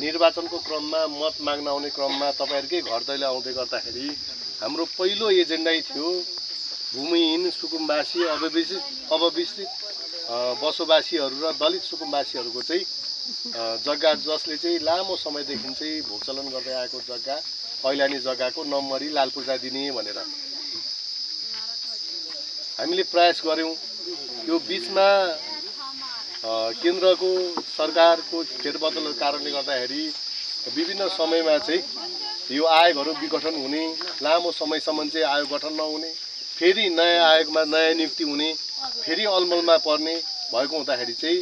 निर्वाचनको क्रममा मत माग्न आउने क्रममा तपाईहरुकै घर दैलो आउँदै गर्दाखेरि हाम्रो पहिलो एजेन्डै थियो भूमिहीन सुकुम्बासी अविकसित बसोबासीहरू र दलित सुकुम्बासीहरूको चाहिँ जग्गा जसले चाहिँ लामो समयदेखि चाहिँ भोगचलन गर्दै आएको जग्गा कैलानी जग्गाको नम्बरी लालपूर्जा दिने भनेर हामीले प्रयास गर्यौं। यो बीचमा केन्द्रको सरकारको फेरबदलको कारणले गर्दाखेरि विभिन्न समयमा चाहिँ यो आयोगहरू विघटन हुने, लामो समयसम्म चाहिँ आयोग गठन नहुने, फेरि नयाँ आयोगमा नयाँ नियुक्ति हुने, फेरि अलमलमा पर्ने भएको हुँदाखेरि चाहिँ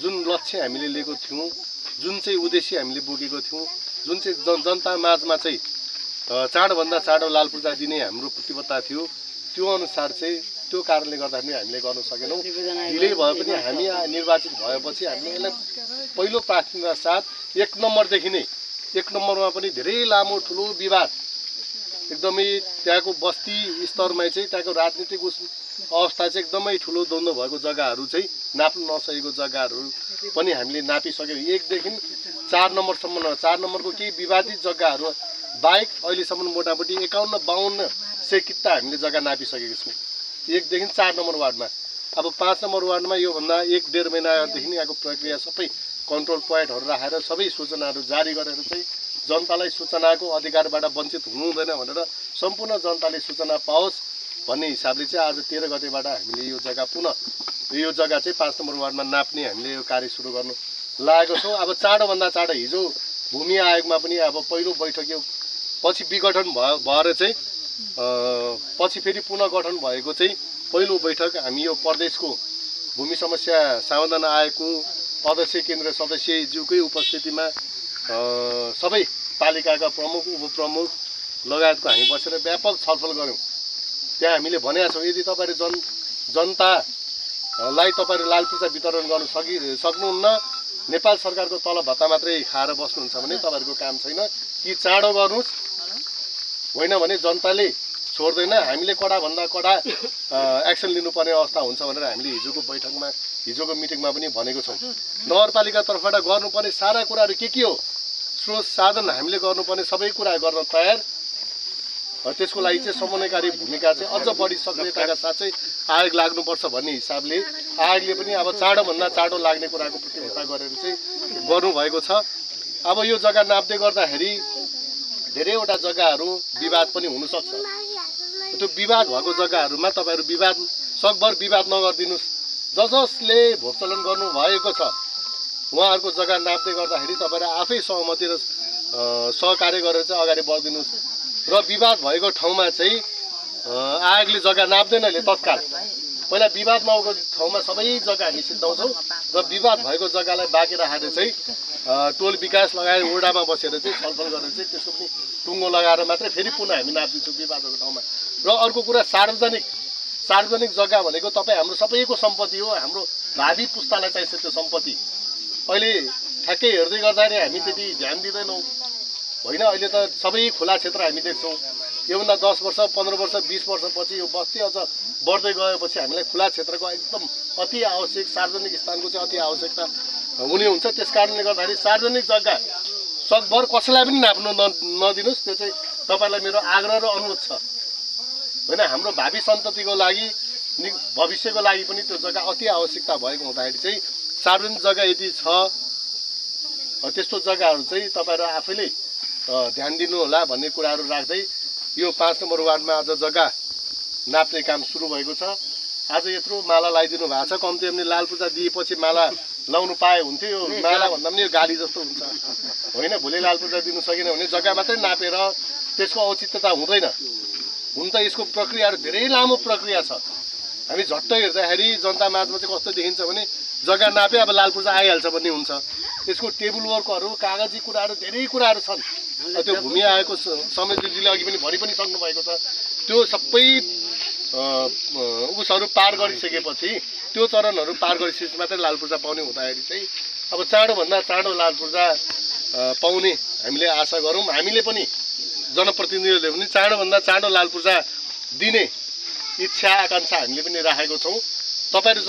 जुन लक्ष्य हामीले लिएको थियौं, जुन चाहिँ उद्देश्य हामीले बोकेको थियौं, जुन चाहिँ जनता माझमा चाहिँ चाँडोभन्दा चाँडो लालपूर्जा दिने हाम्रो प्रतिबद्धता थियो, त्यो अनुसार चाहिँ त्यो कारणले गर्दाखेरि हामीले गर्न सकेनौं। ढिलै भए पनि हामी निर्वाचित भएपछि हामीले यसलाई पहिलो प्राथमिकता साथ एक नम्बरमा पनि धेरै लामो ठुलो विवाद एकदमै त्यहाँको बस्ती स्तरमा चाहिँ त्यहाँको राजनीतिक अवस्था चाहिँ एकदमै ठुलो द्वन्द्व भएको जग्गाहरू चाहिँ नाप्न नसकेको जग्गाहरू पनि हामीले नापिसक्यौं। 1 देखि 4 नम्बरसम्म 4 नम्बरको केही विवादित जग्गाहरू बाहेक अहिलेसम्म मोटामोटी 51-52 सय किता हामीले जग्गा नापिसकेका छौं 1 देखि 4 नम्बर वार्डमा। अब 5 नम्बर वार्डमा यो भन्दा 1-1.5 महिनादेखि यहाँको प्रक्रिया सबै कन्ट्रोल पोइन्टहरू राखेर सबै सूचनाहरू जारी गरेर चाहिँ जनतालाई सूचनाको अधिकारबाट वञ्चित हुनु हुँदैन भनेर सम्पूर्ण जनताले सूचना पाओस् भन्ने हिसाबले चाहिँ आज 13 गतेबाट हामीले यो जग्गा चाहिँ 5 नम्बर वार्डमा नाप्ने हामीले यो कार्य सुरु गर्नु लागेको छौं। अब चाँडोभन्दा चाँडो हिजो भूमि आयोगमा पनि अब पहिलो बैठक यो पछि विघटन भएर चाहिँ पछि फेरि पुनः गठन भएको चाहिँ पहिलो बैठक हामी यो प्रदेशको भूमि समस्या समाधान आयोगको अध्यक्ष केन्द्रीय सदस्यज्यूकै उपस्थितिमा सबै पालिकाका प्रमुख उपप्रमुख लगायतको हामी बसेर व्यापक छलफल गर्यौं। त्यहाँ हामीले भनेका छौं यदि तपाईहरु जनतालाई तपाईहरु लालपूर्जा वितरण गर्न सक्नुहुन्न, नेपाल सरकारको तलब भत्ता मात्रै खाएर बस्नुहुन्छ भने तपाईहरुको काम छैन, कि चाँडो गर्नुस्, होइन भने जनताले छोड्दैन, हामीले कडा भन्दा कडा एक्सन लिनुपर्ने अवस्था हुन्छ भनेर हामीले हिजोको मिटिङमा पनि भनेको छौं। नगरपालिका तर्फबाट गर्नुपर्ने सारा कुराहरू के हो, स्रोत साधन हामीले गर्नुपर्ने सबै कुरा गर्न तयार। त्यसको लागि चाहिँ समन्वयकारी भूमिका चाहिँ अझ बढी सक्रियताका साथ चाहिँ आयोग लाग्नुपर्छ भन्ने हिसाबले आयोगले पनि अब चाँडोभन्दा चाँडो लाग्ने कुराको प्रतिबद्धता गरेर चाहिँ गर्नुभएको छ। अब यो जग्गा नाप्दै गर्दाखेरि धेरैवटा जग्गाहरू विवाद पनि हुन सक्छ। त्यो विवाद भएको जग्गाहरूमा तपाईहरु सकभर विवाद नगर्दिनुस्। जसले भोगचलन गर्नु भएको छ उहाँहरुको जग्गा नाप्दै गर्दाखेरि तपाईहरु आफै सहमति र सहकार्य गरेर चाहिँ अगाडि बढ्दिनुस्। र विवाद भएको ठाउँमा चाहिँ आयोगले जग्गा नाप्दैनले तत्काल पहिला विवाद नभएको ठाउँमा सबै जग्गा हामी सिद्धाउँछौं र विवाद भएको जग्गालाई बाँकी राखेर चाहिँ टोल विकास लगायत वडामा बसेर चाहिँ छलफल गरेर चाहिँ त्यसको पनि टुङ्गो लगाएर मात्रै फेरि पुनः हामी नाप्दिन्छौँ विवादको ठाउँमा। र अर्को कुरा सार्वजनिक जग्गा भनेको तपाई हाम्रो सबैको सम्पत्ति हो, हाम्रो भावी पुस्तालाई चाहिन्छ त्यो सम्पत्ति। अहिले ठ्याक्कै हेर्दै गर्दाखेरि हामी त्यति ध्यान दिँदैनौँ होइन। अहिले त सबै खुला क्षेत्र हामी देख्छौँ। योभन्दा 10 वर्ष 15 वर्ष 20 वर्षपछि यो बस्ती अझ बढ्दै गएपछि हामीलाई खुला क्षेत्रको एकदम अति आवश्यक, सार्वजनिक स्थानको चाहिँ अति आवश्यकता हुने हुन्छ। त्यसकारणले गर्दाखेरि सार्वजनिक जग्गा सकभर कसैलाई पनि नाप्नु नदिनुस्। त्यो चाहिँ तपाईलाई मेरो आग्रह र अनुरोध छ होइन। हाम्रो भावी सन्ततिको लागि भविष्यको लागि पनि त्यो जग्गा अति आवश्यकता भएको हुँदाखेरि चाहिँ सार्वजनिक जग्गा यदि छ त्यस्तो जग्गाहरू चाहिँ तपाईहरु आफैले ध्यान दिनु होला भन्ने कुराहरू राख्दै यो 5 नम्बर वार्डमा आज जग्गा नाप्ने काम सुरु भएको छ। आज यत्रो माला लगाइदिनु भएको छ। कम्ती पनि लालपूर्जा दिएपछि माला लाउनु पाए हुन्थ्यो। यो माला भन्दा पनि यो गाली जस्तो हुन्छ होइन। भोलि लालपूर्जा दिनु सकेन भने जग्गा मात्रै नापेर त्यसको औचित्यता हुँदैन। हुन त यसको प्रक्रियाहरू धेरै लामो प्रक्रिया छ। हामी झट्ट हेर्दाखेरि जनता माझमा चाहिँ कस्तो देखिन्छ भने जग्गा नापे अब लालपूर्जा आइहाल्छ भन्ने हुन्छ। यसको टेबल वर्कहरू, कागजी कुराहरू धेरै कुराहरू छन्। त्यो भूमि आयोगको समितिजीले अघि पनि भरि पनि सक्नु भएको छ। त्यो सबै उसहरू पार गरिसकेपछि त्यो चरणहरू पार गरिसकेपछि मात्रै लालपूर्जा पाउने हुँदाखेरि चाहिँ अब चाँडोभन्दा चाँडो लालपूर्जा पाउने हामीले आशा गरौँ। हामीले पनि जनप्रतिनिधिहरूले पनि चाँडोभन्दा चाँडो लालपूर्जा दिने इच्छा आकांक्षा हामीले पनि राखेको छौँ। तपाईहरु